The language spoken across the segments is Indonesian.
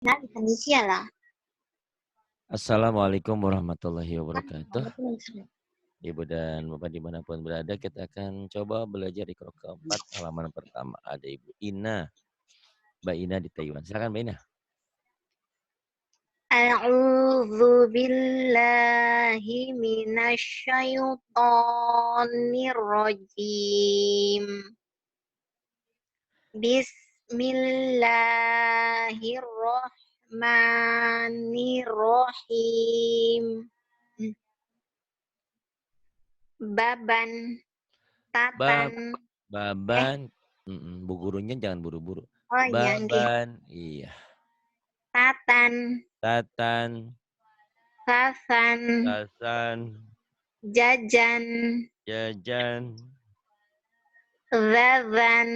Nah, Indonesia lah. Assalamualaikum warahmatullahi wabarakatuh. Waalaikumsalam. Ibu dan Bapak dimanapun berada, kita akan coba belajar di kelompok keempat halaman pertama. Ada Ibu Ina, Mbak Ina di Taiwan. Silakan Mbak Ina. A'udzu billahi minasyaitonir rajim. Bismillahirrahmanirrahim. Baban, Bab, tatan. baban, Bu gurunya jangan buru-buru. Oh iya, nggih. Baban, iya. Tatan, Tatan, sasan, sasan, jajan, jajan, zazan,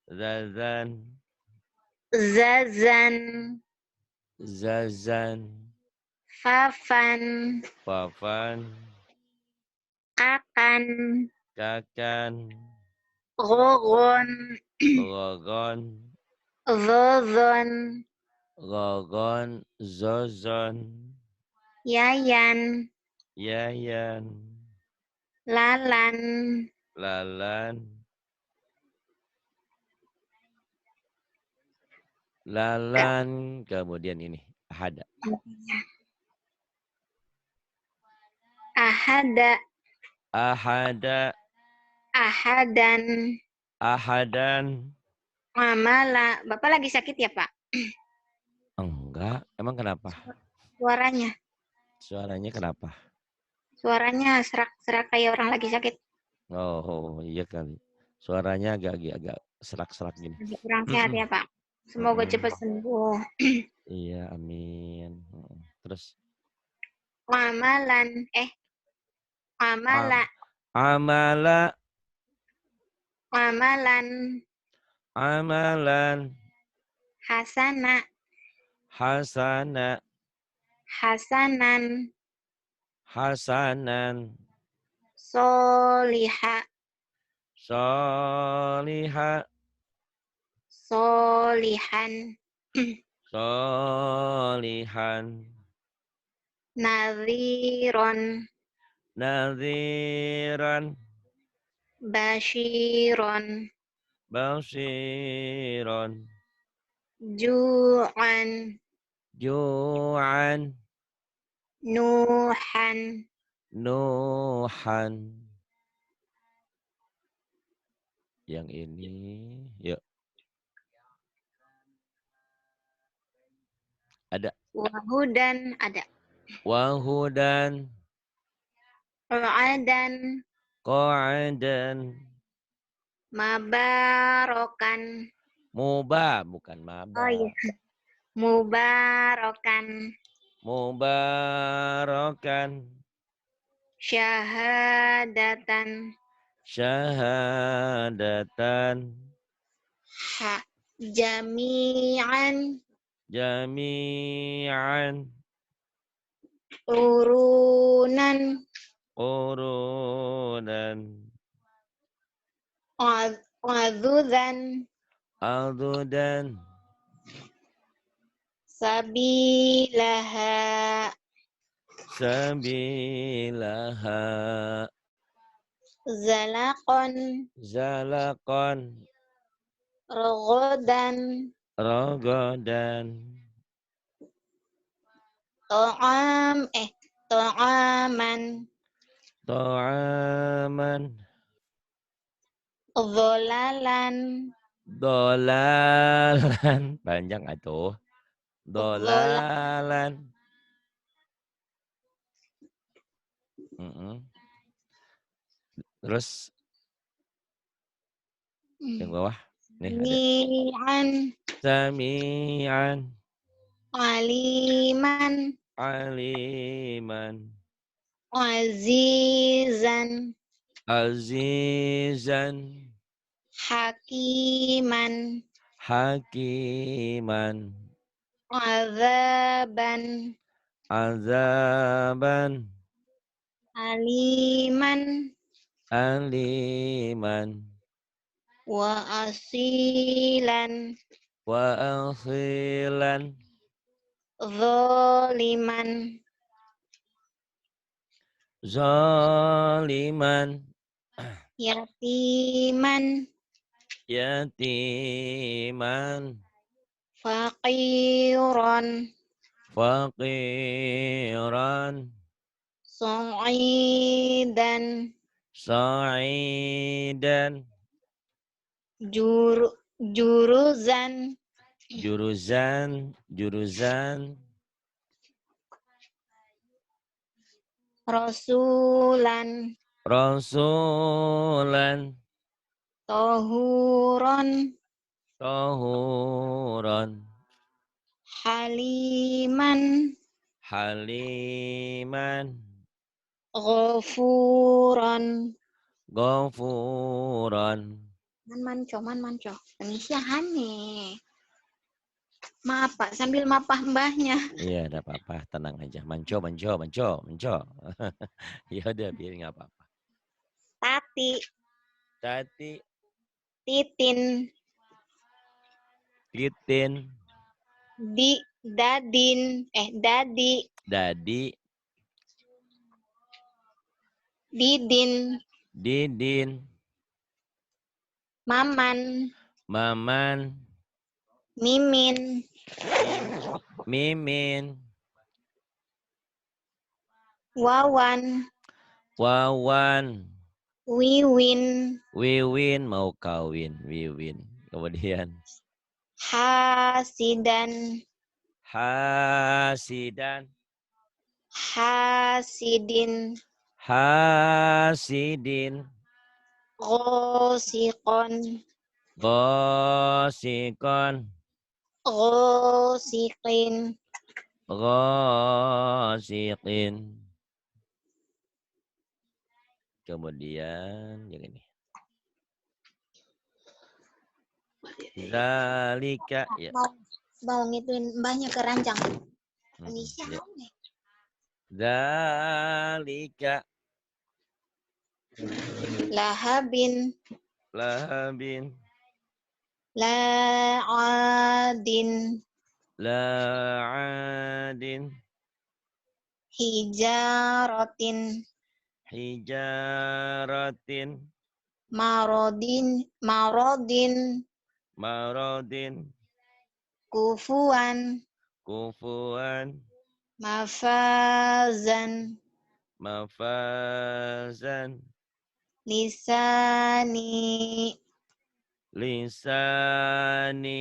zazan, zazan, zazan, fafan, pafan, kakan, kakan, gogon, rogon, zozon, rogon, zozon, yayan, yayan, lalan, lalan, lalan, kemudian ini ahada, ahada, ahada, ahadan, ahadan. amala. Bapak lagi sakit ya, Pak? Enggak, emang kenapa? Suaranya. Suaranya kenapa? Suaranya serak-serak kayak orang lagi sakit. Oh iya kali. Suaranya agak serak-serak gini. Lagi kurang sehat ya, Pak. Semoga cepat sembuh. Iya, amin. Terus Amalan, amala, amala, amalan, amalan, hasana, hasana, hasanan, hasanan, soliha, soliha, solihan, solihan, nadhiron, nadhiran, bashiron, basiron, ju'an, ju'an, nuhan. nuhan. Yang ini, yuk. Ada. Wahudan ada. Wahudan, Qa'adan, qa'adan, mabarokan. mubah, bukan Oh mabah. iya. Mubarokan. Mubarakan, Syahadatan. syahadatan, Ha. Jami'an. jami'an, Urunan. urunan, Wadudan. adudan, Sabilaha. sabilaha, Zalakon. zalakon, Rogodan. rogodan, To'am. To'aman. to'aman, Zolalan. dolalan, panjang atuh, Zola. dolalan. Terus yang bawah nih ada Mi'an. sami'an, Aliman. aliman, Azizan. azizan, Hakiman. hakiman, Azaban. azaban, Aliman. aliman, Wa asilan. wa akhilan, zoliman, zaliman, yatiman, yatiman, faqiran, faqiran, sa'idan, sa'idan, juruzan, juruzan, juruzan, rasulan, rasulan, tohuron, tahuran, haliman, haliman, ghafuran. ghafuran. Man manco. Indonesia hane. Maaf Pak, sambil mapah mbahnya. Iya, ada apa-apa, tenang aja. Manco, manco, manco, manco. Ya udah, biar nggak apa-apa. Tati, Tati, titin, titin, dadi, dadi, didin, didin, maman, maman, mimin, mimin, wawan, wawan, wiwin, wiwin mau kawin, wiwin. Kemudian hasidan, hasidan, hasidin, hasidin, ghosikon, gosikon, ghosikin, gosikin. Kemudian yang ini. Zalika ya. mau ngituin mbahnya keranjang. Indonesia Ya. hane. Zalika Lahabin, lahabin la'adin, la'adin hijaratin, hijaratin marodin, marodin kufuan, kufuan mafazan, mafazan lisani, lisani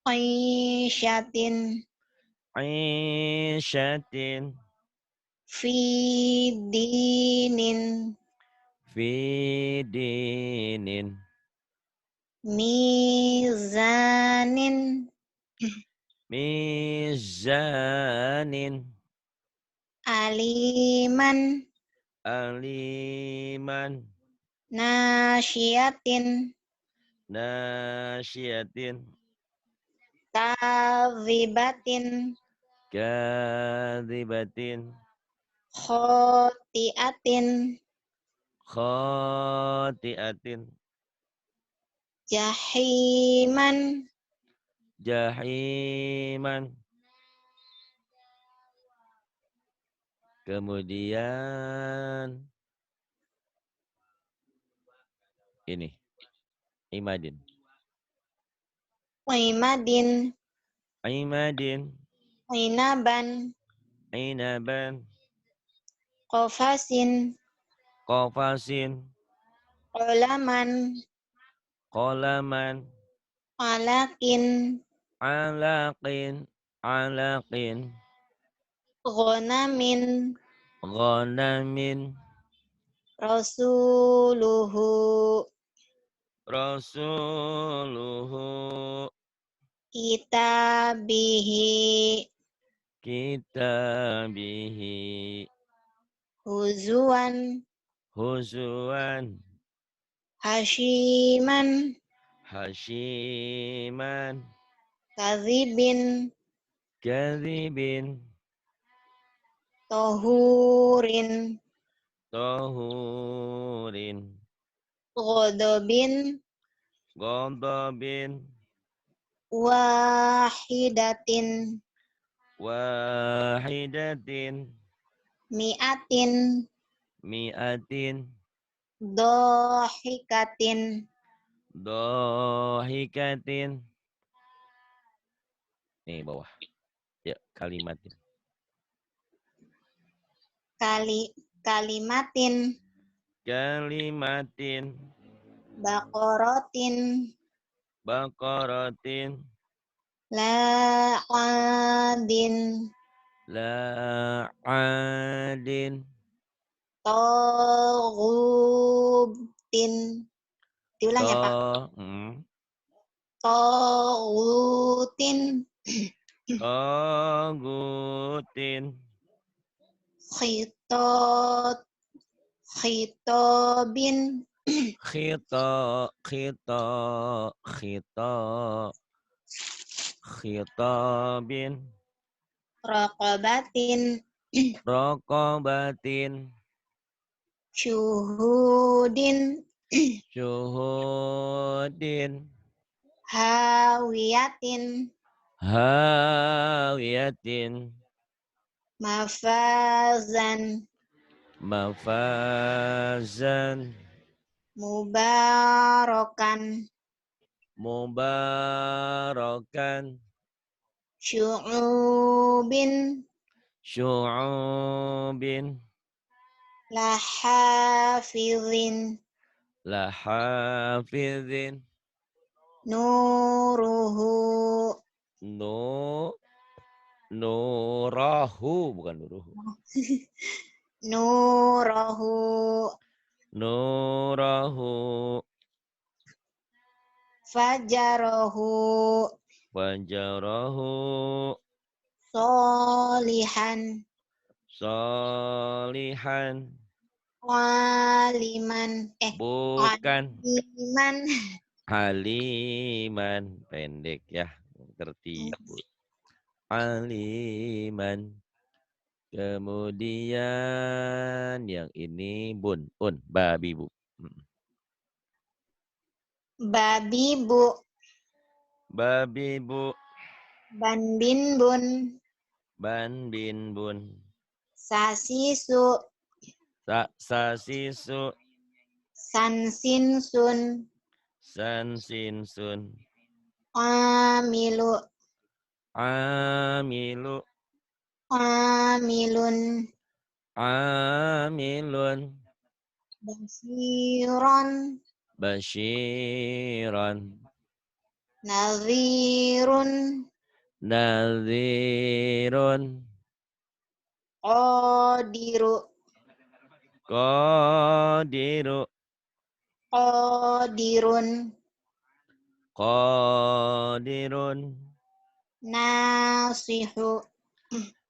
aisyatin, aisyatin fidinin, fidinin mizanin, mizanin aliman, aliman nasyiatin, nasyiatin kadhibatin, kadzibatin khotiatin, khotiatin jahiman, jahiman. Kemudian ini imadin waimadin, imadin wainaban, inaban qafasin, qafasin qolaman, qolaman alakin, alaqin alaqin ghanamin, ghanamin rasuluhu, rasuluhu kitabihi, kitabihi huzuan, huzuan hashiman, hashiman kadhibin, kadzibin tohurin, tahurin ghodobin, ghadabin wahidatin, wahidatin, mi'atin, mi'atin, dohikatin, dohikatin. Nih bawah. Ya, kalimatin. Kalimatin, Kalimatin, baqaratin, baqaratin, la'adin, la'adin, toghubtin. Diulang ya, Pak. Toghutin, Togutin, khitot, khitobin, khito, khito, khito, khitabin, raqabatin, rokobatin, syuhudin, syuhudin, hawiyatin, hawiyatin, mafazan, mafazan, mubarakan, mubarakan, syu'ubin, syu'ubin, lahafizin, lahafizin, nuruhu, nu, nurahu, bukan nuruhu. nurahu, Nurahu, fajarahu, fajarahu, solihan, solihan, waliman, bukan waliman, haliman, pendek ya, tertipu. Aliman. Kemudian yang ini bun, babi bu. babi bu, Babi bu, ban bin bun, ban bin bun, sasisu, sasisu, sansin sun, san sin sun, amilu, amilu, amilun, amilun, basiron, basyiran, nadhirun, nadhirun, qadiru, qadiru, qadirun, qadirun, nasihu,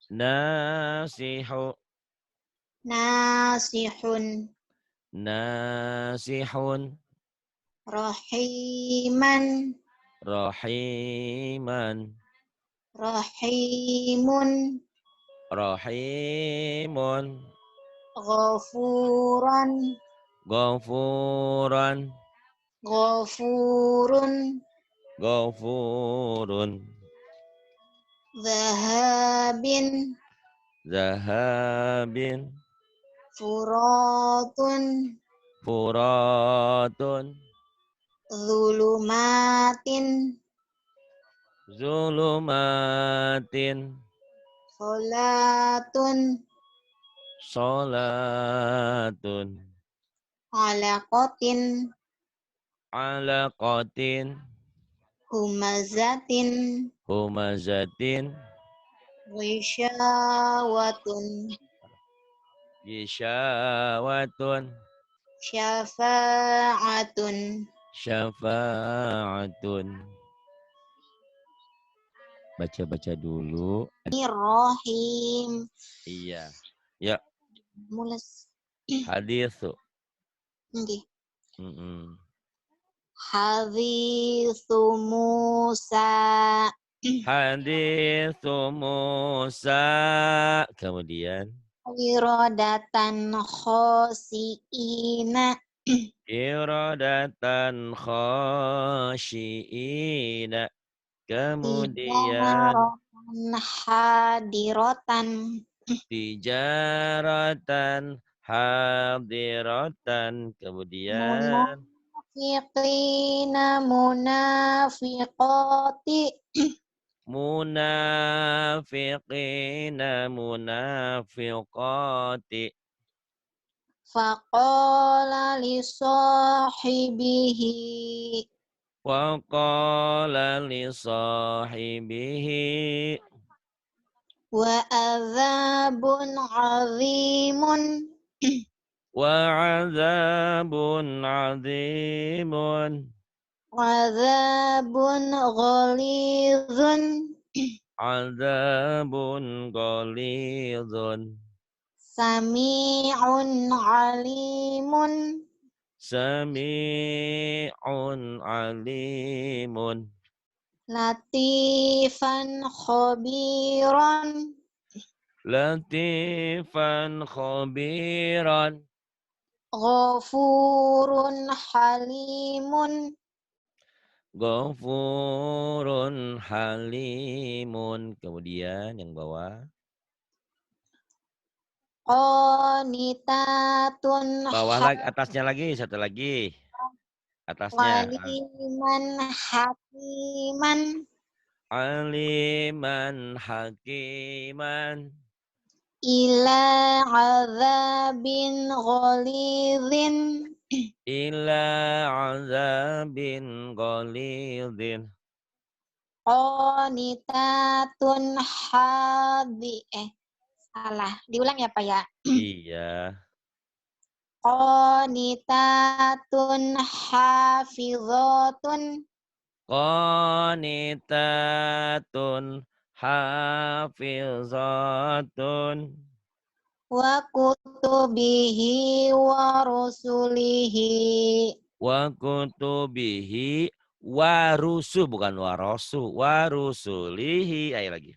nasihu, nasihun, nasihun, rahiman, rahiman, rahimun, rahimun, ghafuran, ghafuran, ghafurun, ghafurun, zahabin, zahabin, furatun, furatun, zulumatin, zulumatin, solatun, salatun, alaqatin, alaqatin, humazatin, humazatin, ghisyawatun, gisyawatun, syafa'atun, syafa'atun. Baca-baca dulu. Rahim. Iya. Ya, Mulas. hadis tuh. Nggih. Haditsu Musa. Hadis Musa. Kemudian Irodatan khosiina. iradatan khasyiina. Kemudian tijaratan hadirotan tijaratan hadiratan. Kemudian munafiqina munafiqati munafiqina munafiqati. faqala li sahibihi Waqala li sahibihi. wa adzabun azimun Wa'adzabun azimun. adzabun ghalidhun Adzabun ghalidhun. sami'un alimun Sami'un alimun. latifan khabiran Latifan khabiran. ghafurun halimun Ghafurun halimun. Kemudian yang bawah. qanitatun Bawah lagi, atasnya lagi, satu lagi. Atasnya. haliman hakiman Aliman hakiman. ila azabin ghalidhin Ila azabin ghalidhin. qanitatun salah diulang ya Pak ya. Iya. Qanitatun hafizatun Qanitatun hafizatun. wa kutubihi wa rusulihi Wa kutubihi wa rusu, bukan wa rasu. Wa rusulihi. Ayo lagi.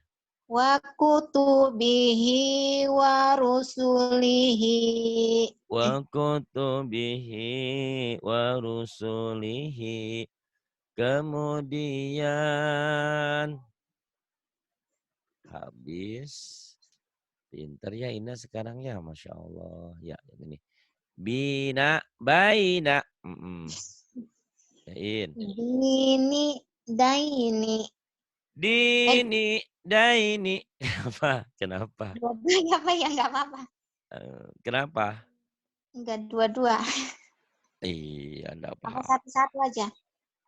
wa kutubihi wa rusulihi Wa kutubihi wa rusulihi. Kemudian habis. Pinter ya Ina sekarang ya, Masya Allah. Ya, ini. Bina, baina. Yain. dini daini Dini, daini. Apa? Kenapa? dua-duanya Pak ya nggak apa-apa Kenapa? nggak dua-dua Iya, enggak apa apa. satu-satu aja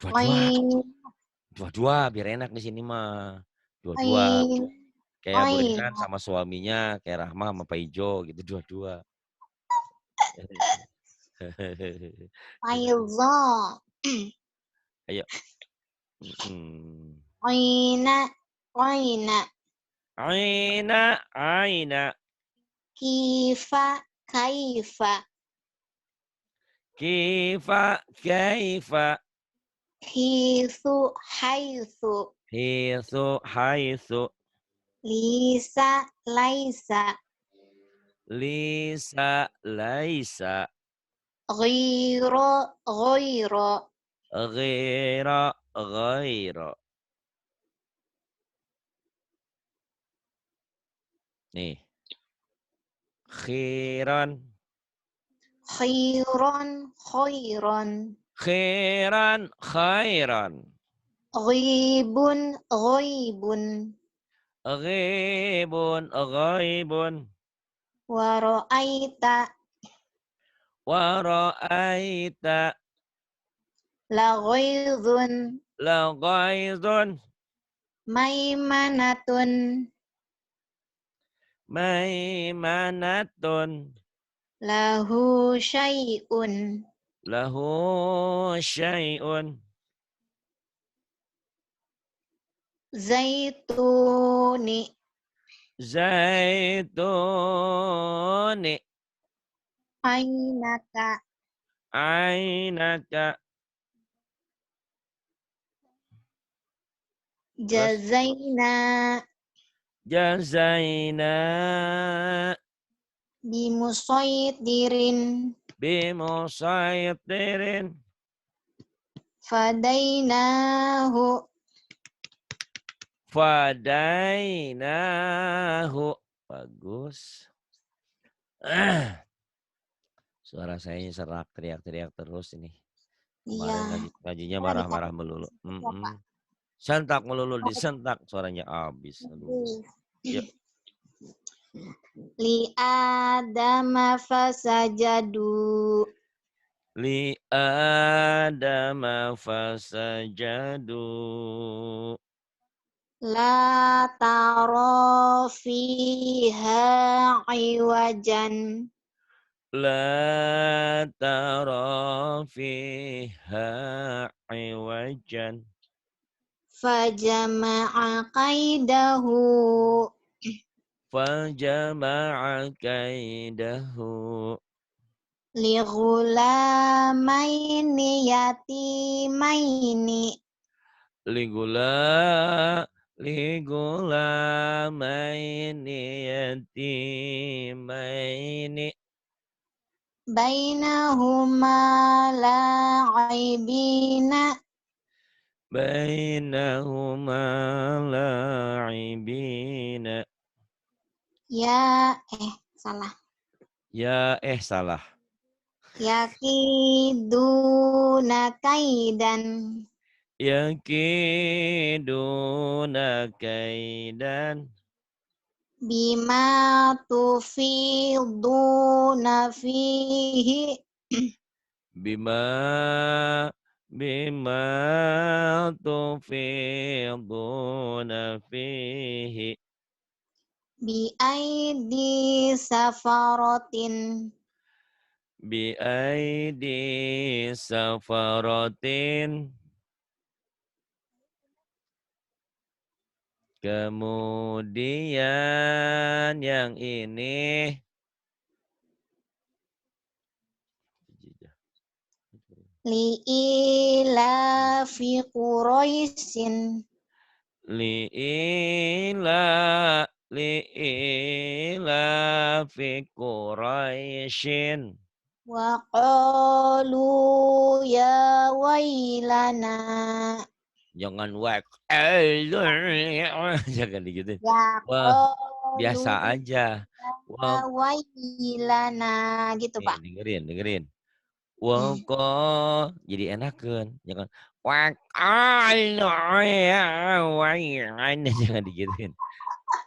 Dua-dua. oin Dua-dua, biar enak di sini mah. Dua-dua. oin Kayak Bu oin Rehan sama suaminya, kayak Rahma sama Pak Ijo gitu, dua-dua. Ayo. Ayo. Oina oina Aina, aina. kifa kaifa Kifa, kaifa. hisu haisu Hisu, haisu. lisa laisa Lisa, laisa. ghiro ghoiro Ghira, ghaira. Nih. Khiran. khiron khoiron Khiran, khairan. ghibun ghoibun Ghibun, ghaibun. waro'aita Wara'aita. laghoizun Laghaizun. maimanatun Maimanatun. lahu syai'un Lahu syai'un. zaituni Zaituni. ainaka Ainaka. Terus jazaina jazaina bimusaytirin bimusaytirin. fadainahu Fadainahu. Bagus. Suara saya serak, teriak-teriak terus ini. Kemarin Iya. ngajinya Lagi marah-marah sakit melulu. ya, Pak. Sentak melulu, disentak suaranya habis. Aduh. Yuk. Li adama fasajadu. Li adama fasajadu. La taro fiha iwajan. La tara fiha iwajan. Fajama'a kaidahu. Fajama'a kaidahu. Li ghulamaini yatimaini. Ligula maini yatimaini. Bainahuma la'ibina. Bainahuma la'ibina. Salah. Ya salah. Yakiduna kaidan. Yakiduna kaidan. Bima tufiduna fihi. Bima tufiduna fihi. Biaidi safarotin. Biaidi safaratin. Kemudian yang ini Li'ilafi Quraisyin. li'ilafi Quraisyin. Wa qalu ya wailana. Jangan jangan digituin. Ya Wah, qalu biasa aja. ya Wah, wailana. Gitu, nih Pak. dengerin. Wako jadi enakan. Jangan waqalu ya wailana jangan digituin.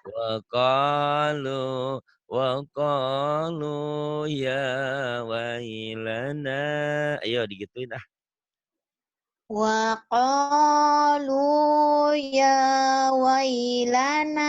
Waqalu ya wailana. Ayo digituin ah. Wa qalu ya wailana.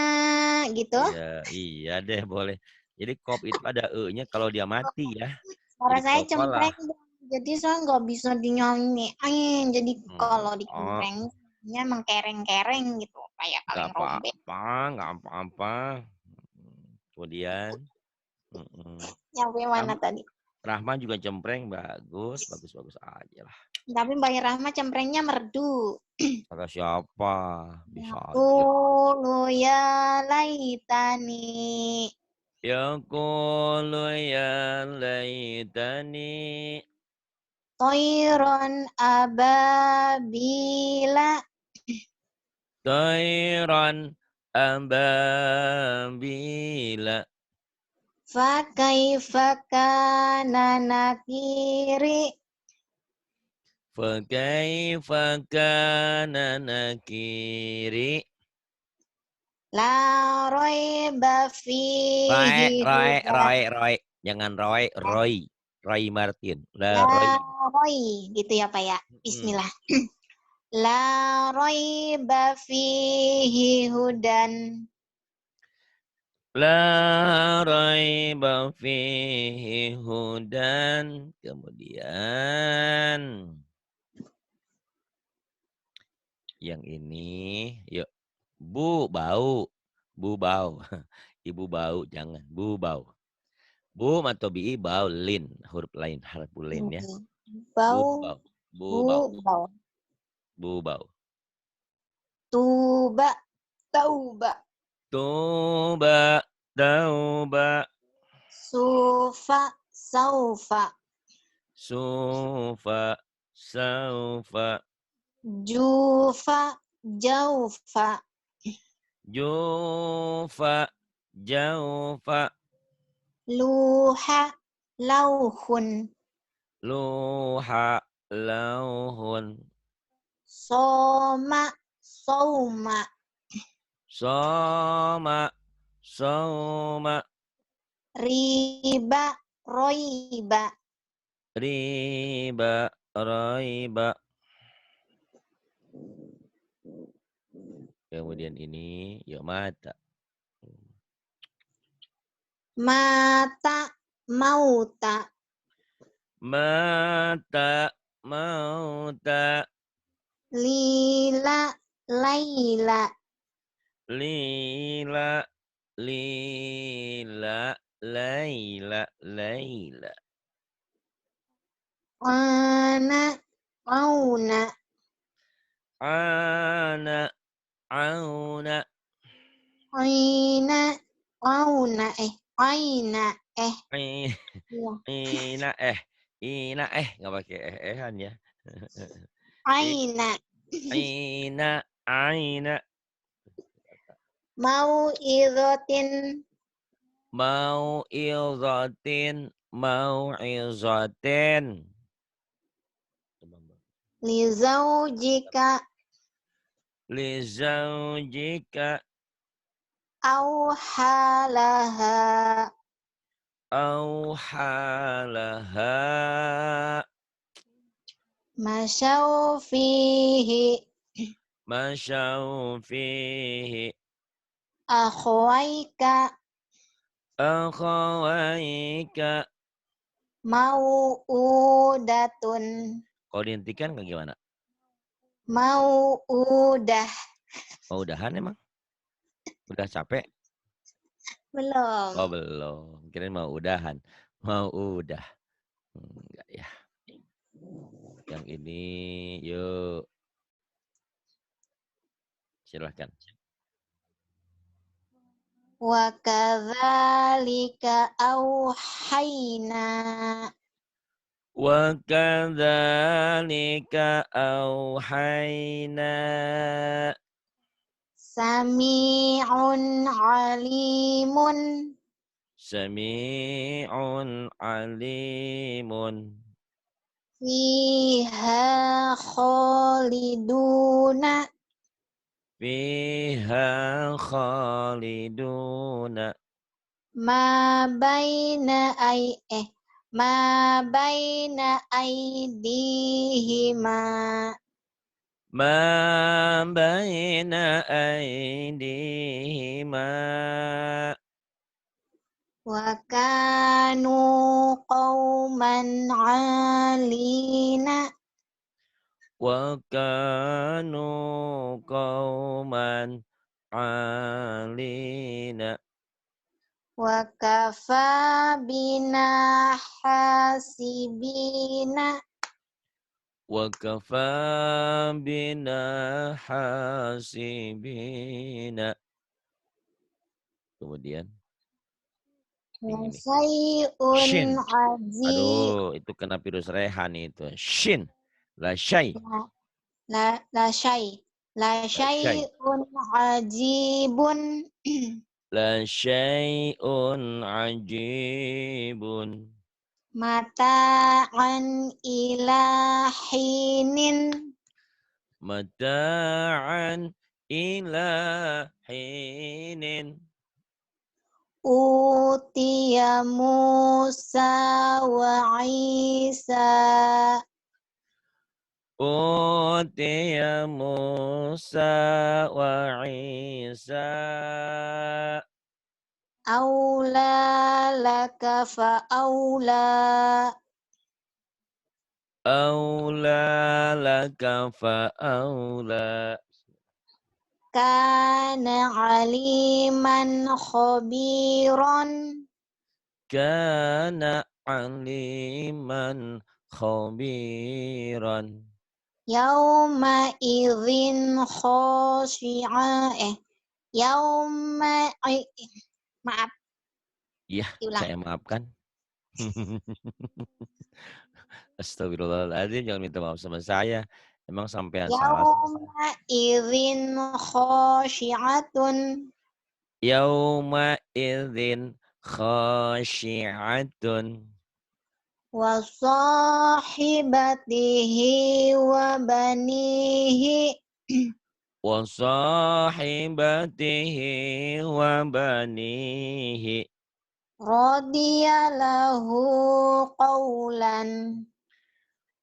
Gitu. Iya deh boleh. Jadi kop itu ada e-nya kalau dia mati ya. Suara Jadi saya kokolah. cempreng. Jadi saya nggak bisa dinyanyiin. Jadi kalau Oh, dicemprengnya emang kereng-kereng gitu. Kayak nggak kaleng robek. apa-apa, nggak apa-apa. Kemudian, Nyampe mana Ram- tadi? Rahman juga cempreng bagus aja lah. Tapi Mbak Irahma cemprengnya merdu. Kata siapa? Bisa aja. Yaqulu ya laitani. Yaqulu ya laitani. Toiron ababila. Tairan ababila. Fakaifa kana nakiri. Fakaifa kana nakiri. La raiba fihi hudan. Roy. Jangan Roy. Roy Martin. La Roy. roi gitu ya Pak ya. Bismillah. La raiba fihi hudan. La raiba fihi hudan. Kemudian yang ini, yuk. Bu bau. Ibu bau, jangan. Bu bau. Bu atau bi bau lin, huruf lain, harf lin ya. Bu Bau, bau. Bu bu, bau. bau. Bu bau. Tuba, tauba. Tuba, tauba. Sufa, saufa. Sufa, saufa. Jufa, jaufa. Jufa. Jaufa. Luha. Lauhun. Luha. Lauhun. Soma. Soma. Soma. Soma. Riba. Roiba. Riba. Raiba. Kemudian ini, yuk mata. Mata. Mauta. Mata. Mauta. Lila. Laila. Lila. Lila. Laila. Laila. Ana. Auna. Ana. Auna. Aina. Auna. Aina. I- Iya. Ina Ina nggak pakai ehan ya. Aina. Ina. Aina. Mau irotin. Mau ilzatin. Mau ilzatin. Lizau jika. Lizaujika. Auhalaha. Auhalaha. Masyau fihi. Masyau fihi. Akhwaika. Akhawaika. Mau udatun. Kalau dihentikan kayak gimana? Mau udah. Mau udahan emang? Udah capek? Belum. Oh belum. Kirain mau udahan. Mau udah. Enggak ya. Yang ini yuk. Silahkan. Wa kadzalika auhayna. Wa kadzalika auhayna. Sami'un alimun. Sami'un alimun. Fiha khaliduna. Fiha khaliduna. Ma baina ma baina aidihima. Ma baina aydihima. Wa kanu qauman alina. Wa kanu qauman alina. Wa kafa bina hasibina. Wa kafa bina hasibina. Kemudian yang ini. Sayun Shin. aji. Aduh, itu kena virus rehan itu. Shin. La syai. La syai. La La syai. syai'un ajibun. La syai'un ajibun. Mata'an ila hinin. Mata'an ila hinin. Utiya Musa wa Isa. Utiya Musa wa Isa. Aula laka fa aula. Aula laka fa aula. Kana aliman khabiran. Kana aliman khabiran. Yauma idzin khoshi'a. Yauma maaf, Ya, diulang. saya maafkan. Astagfirullahaladzim, jangan minta maaf sama saya. Emang sampean salah. Yauma idzin khashi'atun Yauma idzin khasyi'atun. wa sahibatihi wa banihi Wa sahibatihi wa banihi. radiyalahu qawlan.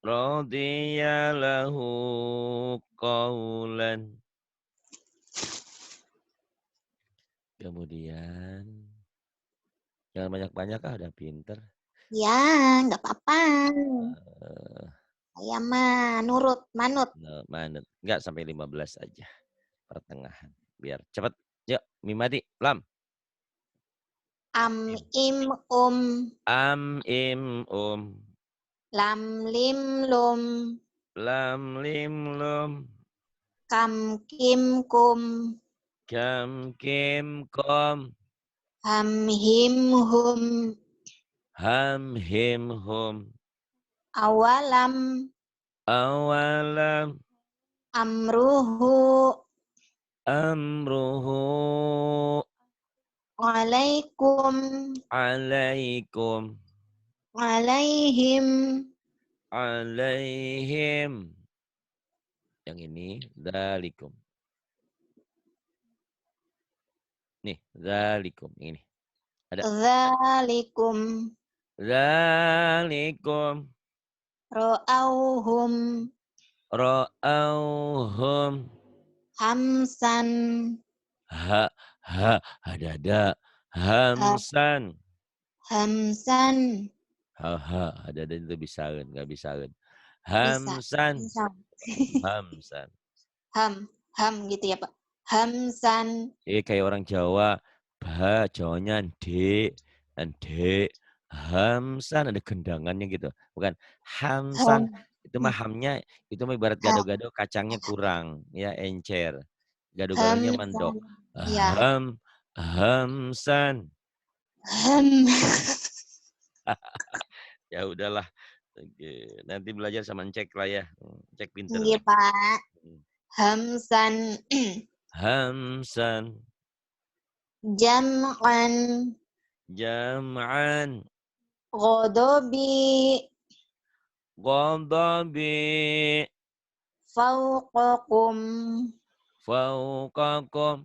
Radiya lahu qawlan. Kemudian jangan banyak-banyak udah pinter. Ya, nggak apa-apa. Saya mah nurut, manut. Manut. Enggak sampai 15 aja. Pertengahan. Biar cepat. Yuk, Mimati, Lam. Am im Am im lam lim lum lam lim lum kam kim kum kam kim kom ham him hum ham him hum awalam awalam amruhu amruhu alaikum alaikum alaihim alaihim. Yang ini dzalikum. Nih, dzalikum ini. Ada dzalikum dzalikum ra'auhum ra'auhum hamsan ada ha- hamsan hamsan ada itu bisa nggak bisa bisa hamsan bisa hamsan ham gitu ya Pak, hamsan kayak orang Jawa Jawanya dan hamsan ada gendangannya gitu, bukan hamsan. ham Itu mah hamnya itu mah ibarat ha- gado-gado kacangnya kurang ya, encer. Gado-gadonya hamsan mandok. ya Hamsan. ham Ya udahlah. Oke. Nanti belajar sama cek lah ya. Cek pinter. iya Pak, hamsan Hamsan. jam'an Jam'an. ghadabi Ghadabi. fawqakum Fauqakum.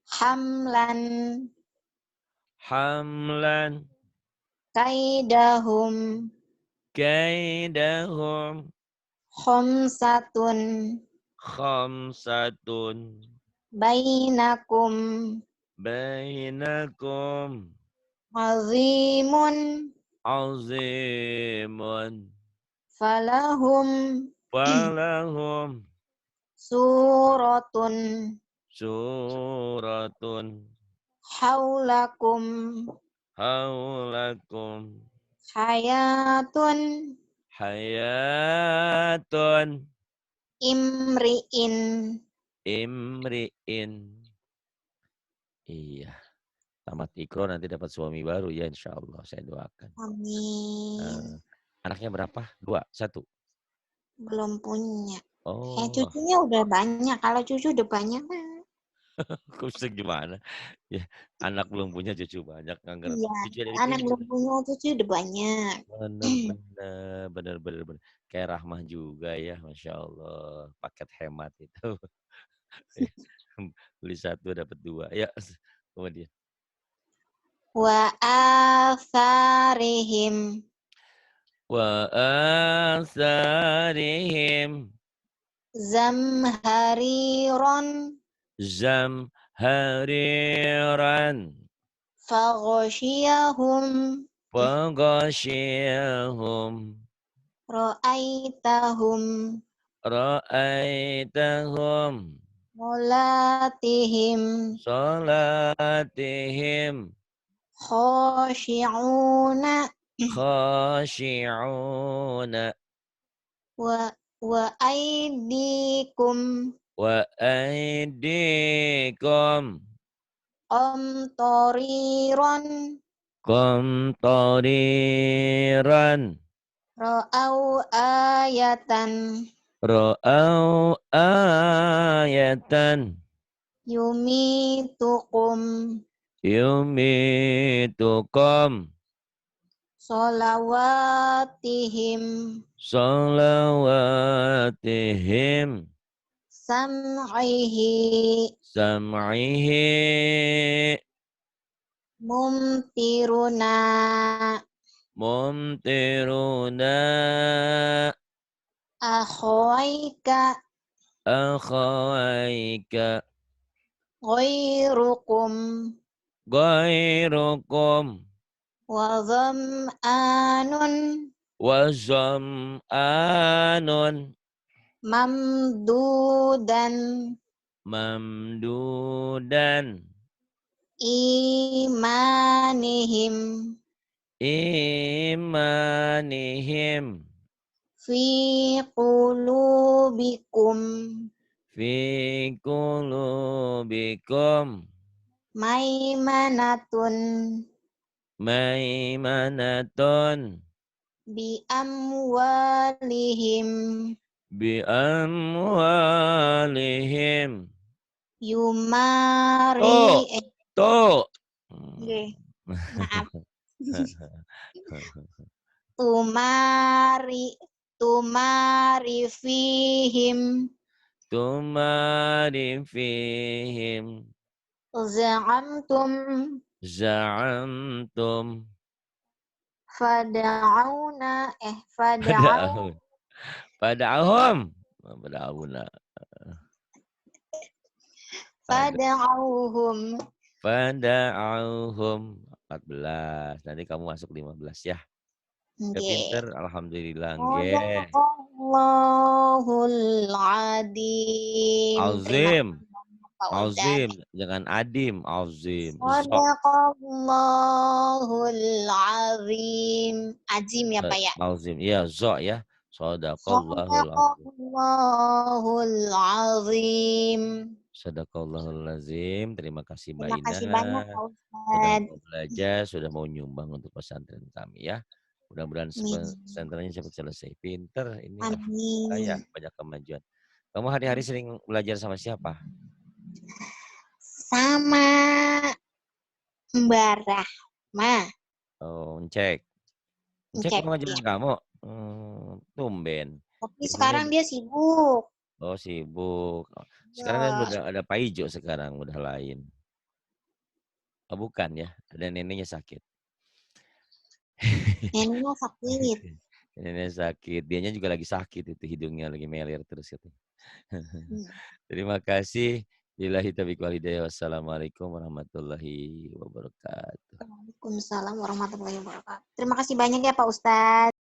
hamlan Hamlan. kaidahum Kaidahum. khamsatun Khamsatun. bainakum Bainakum. azimun Azimun. falahum Falahum. suratun Suratun. haulakum Haulakum. hayatun Hayatun. imri'in. Imri'in. Iya. Tamat Iqra nanti dapat suami baru ya, insya Allah. Saya doakan. Amin. Anaknya berapa? 2, 1. Belum punya. Oh, Cucunya udah banyak. Kalau cucu udah banyak. kusik gimana? Ya, anak belum punya cucu banyak, nggak ngerti. Iya, Cucu dari anak punya belum juga. punya cucu udah banyak. Bener. Kayak Rahmah juga ya, Masya Allah. Paket hemat itu. Beli 1 dapat 2. Ya, kemudian. Wa atharihim Wa asarihim zamhariron zamhariran faghashiyahum faghashiyahum ra'aitahum ra'aitahum mulatihim salatihim khashi'una khashi'una wa aidikum wa aidikum qamtariron qamtariran ra'au ayatan ra'au ayatan yumitukum yumitukum solawatihim salawatihim sam'ihi sam'ihi mumtiruna mumtiruna akhawaika akhawaika ghairukum ghairukum wa dham'anun wazam'anun mamdudan mamdudan imanihim imanihim fi qulubikum fi qulubikum maimanatun maimanatun bi amwalihim bi amwalihim yumari to to nggih, maaf tumari fihim tumari fihim za'amtum za'amtum fada'auna pada'ahum pada'ahum pada'ahuna fada'auhum pada'ahum 14 nanti kamu masuk 15 ya. Udah nggih. pinter, alhamdulillah nggih. Shadaqallahul adzim. Terima Azim, kasih Pak Ustaz. azim, jangan adim, azim. Shadaqallahul azim. Azim ya Pak ya. Azim, iya, zo ya. Sadaqallahul azim. Shadaqallahul azim. Sadaqallahul azim. Terima kasih Mbak Terima Ina. kasih banyak Pak Sudah Ustaz. mau belajar, sudah mau nyumbang untuk pesantren kami ya. Mudah-mudahan Amin. pesantrennya cepat selesai. Pinter, ini Amin. ya banyak kemajuan. Kamu hari-hari sering belajar sama siapa? Sama Mbak Rahma. Oh, cek. Cek Cek. mau ngajarin kamu? Tumben. Tapi Biasanya sekarang dia sibuk. oh sibuk. Sekarang kan udah ada Pak Ijo sekarang, udah lain. Oh bukan ya, ada neneknya sakit. Neneknya sakit. Neneknya sakit, dianya juga lagi sakit itu, hidungnya lagi meler terus gitu. Terima kasih. Billahi taufiq wal hidayah. Wassalamualaikum warahmatullahi wabarakatuh. Waalaikumsalam warahmatullahi wabarakatuh. Terima kasih banyak ya Pak Ustadz.